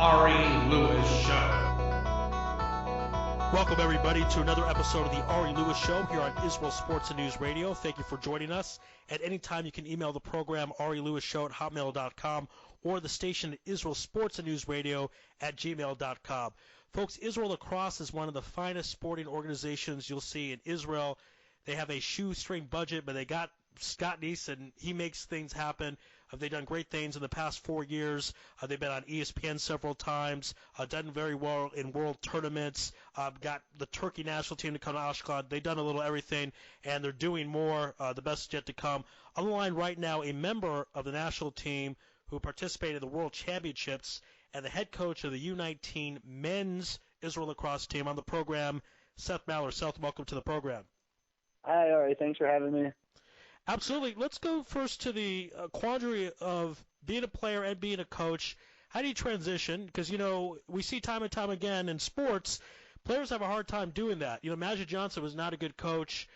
Ari Lewis Show. Welcome, everybody, to another episode of the Ari Lewis Show here on Israel Sports and News Radio. Thank you for joining us. At any time, you can email the program, arilewishow@hotmail.com, or the station, Israel Sports and News Radio, @gmail.com. Folks, Israel Lacrosse is one of the finest sporting organizations you'll see in Israel. They have a shoestring budget, but they got Scott Neeson. He makes things happen. They've done great things in the past 4 years. They've been on ESPN several times, done very well in world tournaments, got the Turkey national team to come to Ashkelon. They've done a little everything, and they're doing more. The best is yet to come. On the line right now, a member of the national team who participated in the World Championships and the head coach of the U19 men's Israel Lacrosse team on the program, Seth Mahler. Seth, welcome to the program. Hi, Ari. Thanks for having me. Absolutely. Let's go first to the quandary of being a player and being a coach. How do you transition? Because, we see time and time again in sports, players have a hard time doing that. Magic Johnson was not a good coach.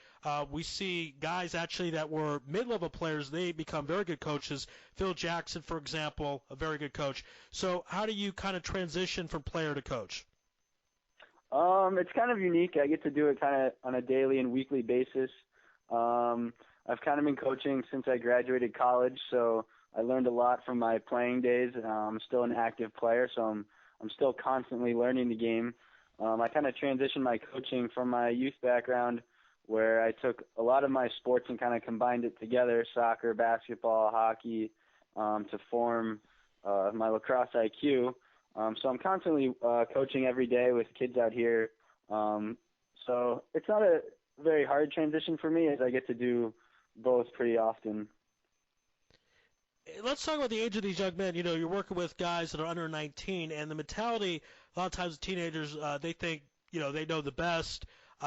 We see guys actually that were mid-level players, they become very good coaches. Phil Jackson, for example, a very good coach. So how do you kind of transition from player to coach? It's kind of unique. I get to do it kind of on a daily and weekly basis. I've kind of been coaching since I graduated college, so I learned a lot from my playing days. I'm still an active player, so I'm still constantly learning the game. I kind of transitioned my coaching from my youth background, where I took a lot of my sports and kind of combined it together, soccer, basketball, hockey, to form my lacrosse IQ. So I'm constantly coaching every day with kids out here. So it's not a very hard transition for me, as I get to do both pretty often. Let's talk about the age of these young men. You're working with guys that are under 19, and the mentality, a lot of times teenagers, they think, they know the best.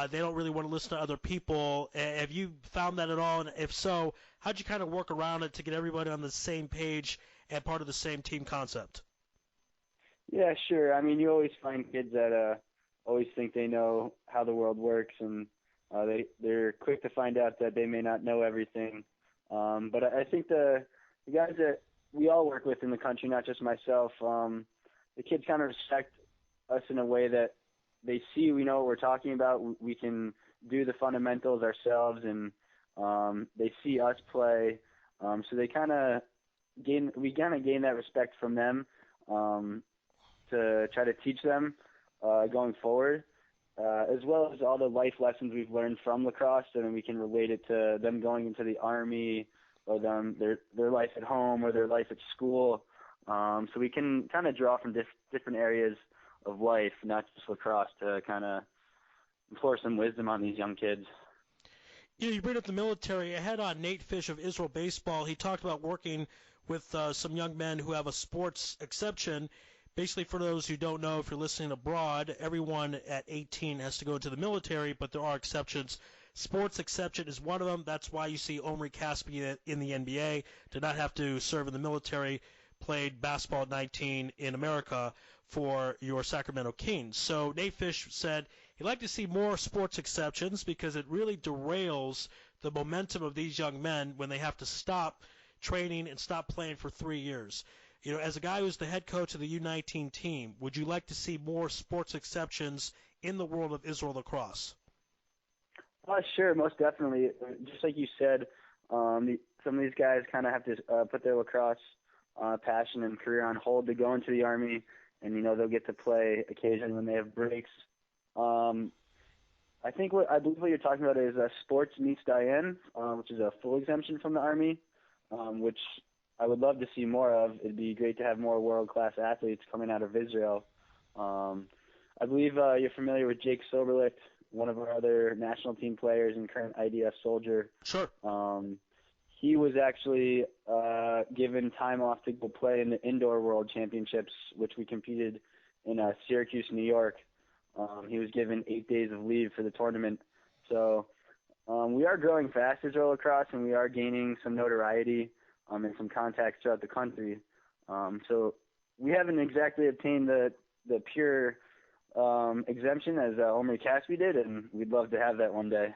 They don't really want to listen to other people. Have you found that at all? And if so, how'd you kind of work around it to get everybody on the same page and part of the same team concept? Yeah, sure. I mean, you always find kids that always think they know how the world works, and they're quick to find out that they may not know everything. But I think the guys that we all work with in the country, not just myself, the kids kind of respect us in a way that they see we know what we're talking about. We can do the fundamentals ourselves, and they see us play. So they kind of gain that respect from them to try to teach them going forward. As well as all the life lessons we've learned from lacrosse, and then we can relate it to them going into the Army, or their life at home, or their life at school. So we can kind of draw from different areas of life, not just lacrosse, to kind of implore some wisdom on these young kids. You bring up the military. I had on Nate Fish of Israel Baseball. He talked about working with some young men who have a sports exception. Basically, for those who don't know, if you're listening abroad, everyone at 18 has to go into the military, but there are exceptions. Sports exception is one of them. That's why you see Omri Caspi in the NBA, did not have to serve in the military, played basketball at 19 in America for your Sacramento Kings. So Nate Fish said he'd like to see more sports exceptions because it really derails the momentum of these young men when they have to stop training and stop playing for 3 years. As a guy who's the head coach of the U19 team, would you like to see more sports exceptions in the world of Israel Lacrosse? Sure, most definitely. Just like you said, some of these guys kind of have to put their lacrosse passion and career on hold to go into the Army, and they'll get to play occasionally when they have breaks. I believe what you're talking about is sports meets Diane, which is a full exemption from the Army, which I would love to see more of. It'd be great to have more world-class athletes coming out of Israel. I believe you're familiar with Jake Soberlicht, one of our other national team players and current IDF soldier. Sure. He was actually given time off to go play in the Indoor World Championships, which we competed in Syracuse, New York. He was given 8 days of leave for the tournament. So we are growing fast, Israel Lacrosse, and we are gaining some notoriety and some contacts throughout the country. So we haven't exactly obtained the pure exemption as Omri Caspi did, and we'd love to have that one day.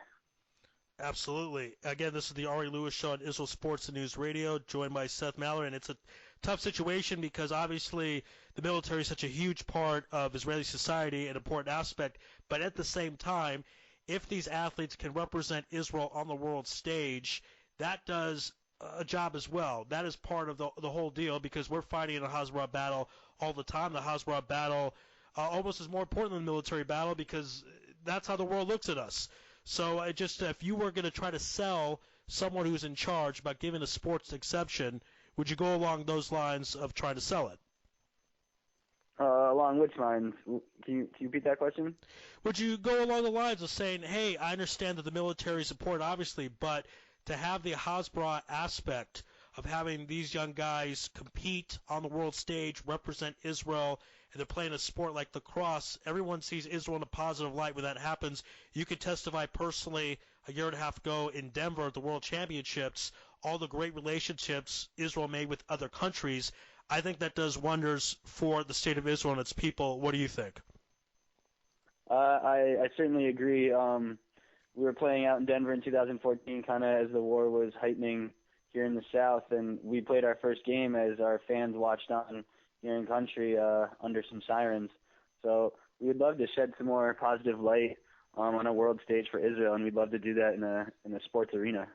Absolutely. Again, this is the Ari Lewis Show on Israel Sports and News Radio, joined by Seth Mahler, and it's a tough situation because obviously the military is such a huge part of Israeli society, an important aspect. But at the same time, if these athletes can represent Israel on the world stage, that does a job as well. That is part of the whole deal because we're fighting in a Hasbara battle all the time. The Hasbara battle almost is more important than the military battle because that's how the world looks at us. So if you were going to try to sell someone who's in charge about giving a sports exception, would you go along those lines of trying to sell it? Along which lines? Can you repeat that question? Would you go along the lines of saying, hey, I understand that the military is important, obviously, but to have the Hasbara aspect of having these young guys compete on the world stage, represent Israel, and they're playing a sport like lacrosse, everyone sees Israel in a positive light when that happens. You could testify personally a year and a half ago in Denver at the World Championships, all the great relationships Israel made with other countries. I think that does wonders for the state of Israel and its people. What do you think? I certainly agree. We were playing out in Denver in 2014, kind of as the war was heightening here in the South, and we played our first game as our fans watched on here in country under some sirens. So we would love to shed some more positive light on a world stage for Israel, and we'd love to do that in a sports arena.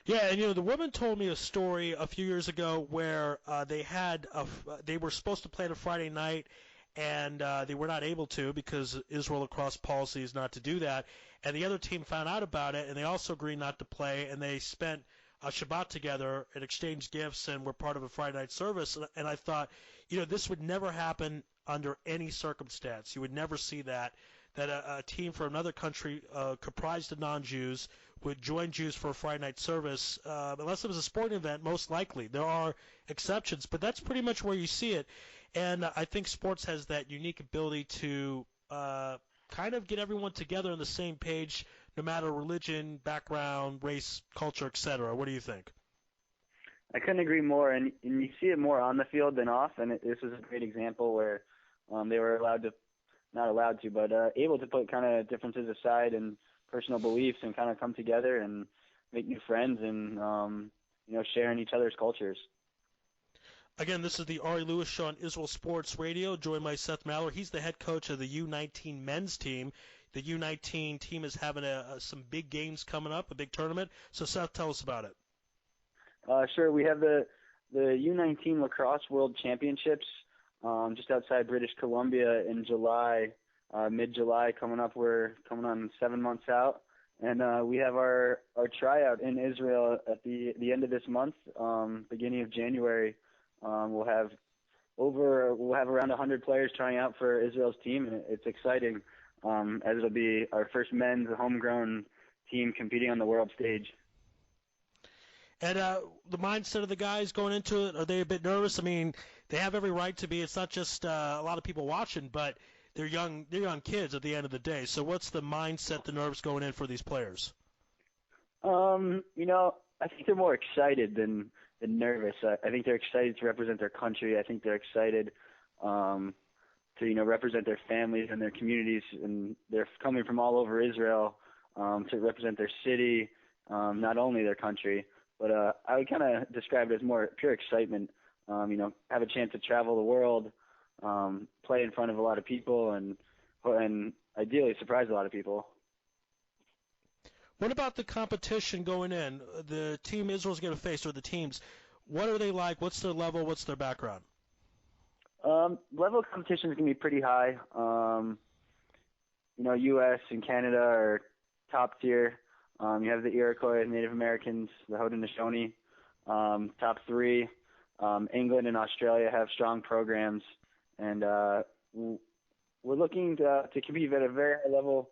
Yeah, and the woman told me a story a few years ago where they were supposed to play on a Friday night, and they were not able to because Israel lacrosse policy is not to do that. And the other team found out about it, and they also agreed not to play, and they spent a Shabbat together and exchanged gifts and were part of a Friday night service. And I thought, this would never happen under any circumstance. You would never see that a team from another country comprised of non-Jews would join Jews for a Friday night service, unless it was a sporting event, most likely. There are exceptions, but that's pretty much where you see it. And I think sports has that unique ability to kind of get everyone together on the same page, no matter religion, background, race, culture, etc. What do you think? I couldn't agree more, and you see it more on the field than off, and this was a great example where they were able to put kind of differences aside and personal beliefs and kind of come together and make new friends and, share in each other's cultures. Again, this is the Ari Lewis Show on Israel Sports Radio, joined by Seth Mahler. He's the head coach of the U19 men's team. The U19 team is having some big games coming up, a big tournament. So, Seth, tell us about it. Sure. We have the U19 Lacrosse World Championships just outside British Columbia in July, mid-July coming up. We're coming on 7 months out. And we have our tryout in Israel at the end of this month, beginning of January. We'll have around 100 players trying out for Israel's team, and it's exciting as it'll be our first men's homegrown team competing on the world stage. And the mindset of the guys going into it, are they a bit nervous? I mean, they have every right to be. It's not just a lot of people watching, but they're young kids at the end of the day. So what's the mindset, the nerves going in for these players? I think they're more excited than nervous. I think they're excited to represent their country. I think they're excited to represent their families and their communities, and they're coming from all over Israel to represent their city, not only their country. But I would kind of describe it as more pure excitement. Have a chance to travel the world, play in front of a lot of people, and ideally surprise a lot of people. What about the competition going in? The team Israel's going to face, or the teams, what are they like? What's their level? What's their background? Level of competition is going to be pretty high. U.S. and Canada are top tier. You have the Iroquois, Native Americans, the Haudenosaunee, top three. England and Australia have strong programs, and we're looking to compete at a very high level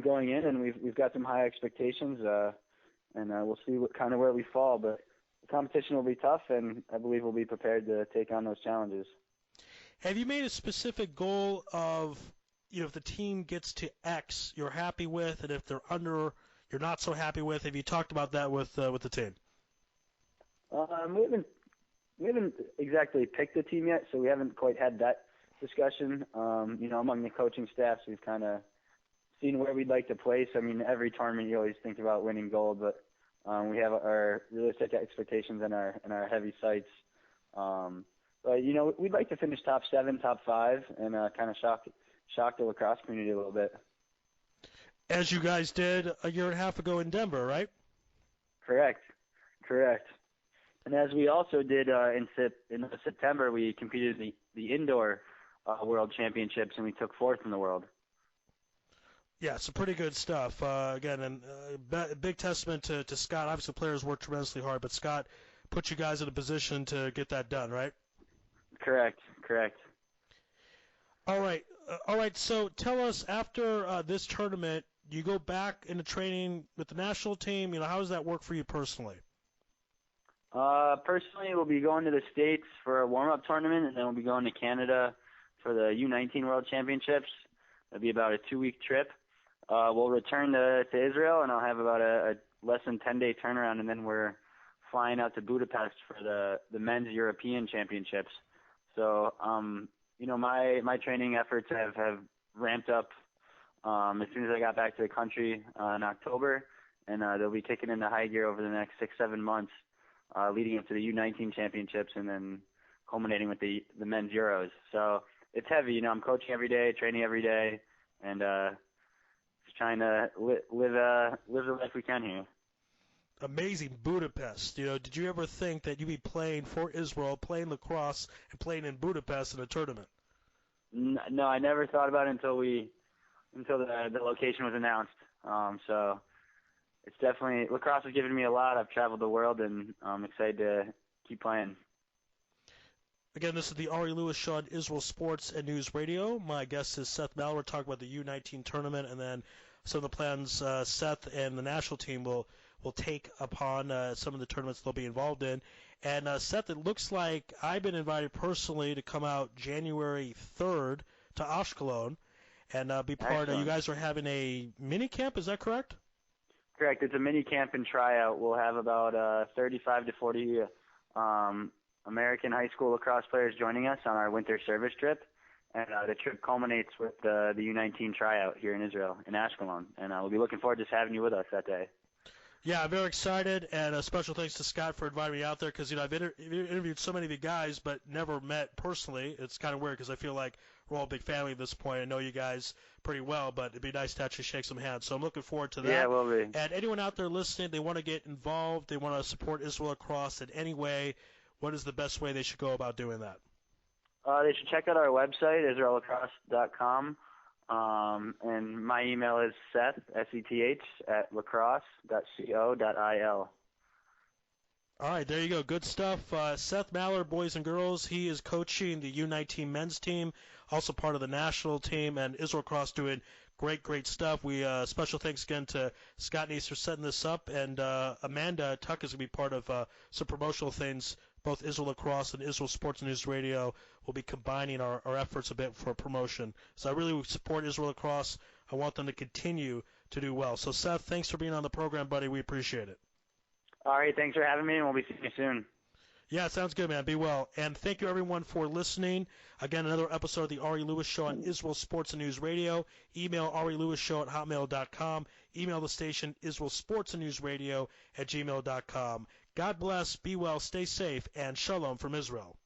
going in, and we've got some high expectations, and we'll see where we fall. But the competition will be tough, and I believe we'll be prepared to take on those challenges. Have you made a specific goal of, if the team gets to X, you're happy with, and if they're under, you're not so happy with? Have you talked about that with the team? We haven't exactly picked a team yet, so we haven't quite had that discussion. Among the coaching staffs, we've kind of seen where we'd like to place. I mean, every tournament you always think about winning gold, but we have our realistic expectations and our heavy sights But we'd like to finish top 7, top 5, and kind of shock the lacrosse community a little bit. As you guys did a year and a half ago in Denver, right? Correct. And as we also did in September, we competed in the indoor World Championships, and we took 4th in the world. Yeah, some pretty good stuff. Again, and big testament to Scott. Obviously, players work tremendously hard, but Scott put you guys in a position to get that done, right? Correct. All right. So tell us, after this tournament, you go back into training with the national team. How does that work for you personally? Personally, we'll be going to the States for a warm-up tournament, and then we'll be going to Canada for the U19 World Championships. It'll be about a 2-week trip. We'll return to Israel, and I'll have about a less than 10-day turnaround, and then we're flying out to Budapest for the men's European Championships. So, my training efforts have ramped up as soon as I got back to the country in October, and they'll be kicking into high gear over the next 6-7 months, leading up to the U19 Championships, and then culminating with the men's Euros. So it's heavy. I'm coaching every day, training every day, and just trying to live the life we can here. Amazing Budapest. Did you ever think that you'd be playing for Israel, playing lacrosse, and playing in Budapest in a tournament? No, I never thought about it until the location was announced. So it's definitely, lacrosse has given me a lot. I've traveled the world, and I'm excited to keep playing. Again, this is the Ari Lewis Show on Israel Sports and News Radio. My guest is Seth Mahler. We're talking about the U19 tournament, and then some of the plans Seth and the national team will take upon some of the tournaments they'll be involved in. And Seth, it looks like I've been invited personally to come out January 3rd to Ashkelon and be part of. You guys are having a mini camp, is that correct? Correct. It's a mini camp and tryout. We'll have about 35 to 40 American high school lacrosse players joining us on our winter service trip. And the trip culminates with the U19 tryout here in Israel, in Ashkelon. And we'll be looking forward to just having you with us that day. Yeah, I'm very excited, and a special thanks to Scott for inviting me out there because, I've interviewed so many of you guys but never met personally. It's kind of weird because I feel like we're all a big family at this point. I know you guys pretty well, but it'd be nice to actually shake some hands. So I'm looking forward to that. Yeah, will be. And anyone out there listening, they want to get involved, they want to support Israel Lacrosse in any way, what is the best way they should go about doing that? They should check out our website, israellacrosse.com. And my email is Seth, S-E-T-H, @lacrosse.co.il. All right, there you go. Good stuff. Seth Mahler, boys and girls, he is coaching the U19 men's team, also part of the national team, and Israel Lacrosse doing great stuff. We special thanks again to Scott Neese for setting this up, and Amanda Tuck is going to be part of some promotional things. Both Israel Lacrosse and Israel Sports News Radio will be combining our efforts a bit for promotion. So I really support Israel Lacrosse. I want them to continue to do well. So, Seth, thanks for being on the program, buddy. We appreciate it. All right, thanks for having me, and we'll be seeing you soon. Yeah, sounds good, man. Be well. And thank you, everyone, for listening. Again, another episode of the Ari Lewis Show on Israel Sports and News Radio. Email arilewisshow@hotmail.com. Email the station Israel Sports and News Radio @gmail.com. God bless, be well, stay safe, and shalom from Israel.